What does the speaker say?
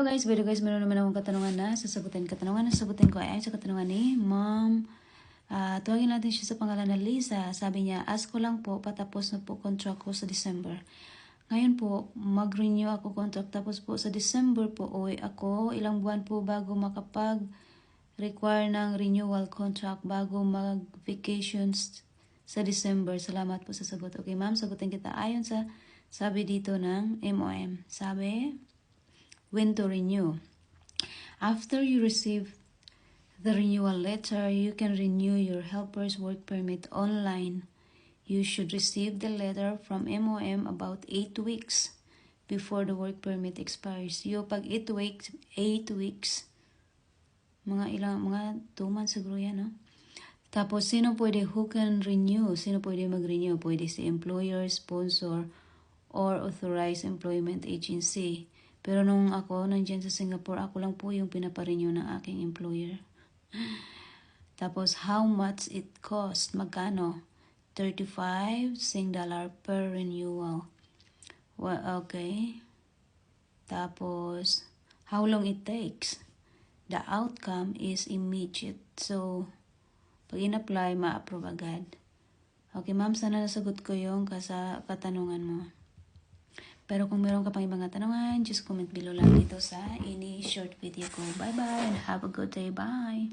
Hello guys, meron naman akong katanungan na sasagutin. Sasagutin ko ay sa katanungan ni Ma'am. Tuwagin natin siya sa pangalan na Lisa. Sabi niya, ask ko lang po, patapos na po contract ko sa December. Ngayon po, mag-renew ako contract. Tapos po sa December po, uwi ako. Ilang buwan po bago makapag-require ng renewal contract bago mag-vacations sa December. Salamat po sa sagot. Okay ma'am, sagutin kita ayon sa sabi dito ng MOM. Sabi, when to renew. After you receive the renewal letter, you can renew your helper's work permit online. You should receive the letter from MOM about 8 weeks before the work permit expires. Pag 8 weeks, mga 2 months siguro yan, no? Tapos, who can renew? Sino pwede mag-renew? Pwede si employer, sponsor, or authorized employment agency. Pero nung ako nandiyan sa Singapore, ako lang po yung pinaparenew ng aking employer. Tapos, how much it cost? Magkano? $35 per renewal. Well, okay. Tapos, how long it takes? The outcome is immediate. So, pag in-apply, ma-approve agad. Okay, ma'am, sana nasagot ko yung katanungan mo. Pero kung meron ka pang ibang katanungan, just comment below lang dito sa ini short video ko. Bye-bye and have a good day. Bye!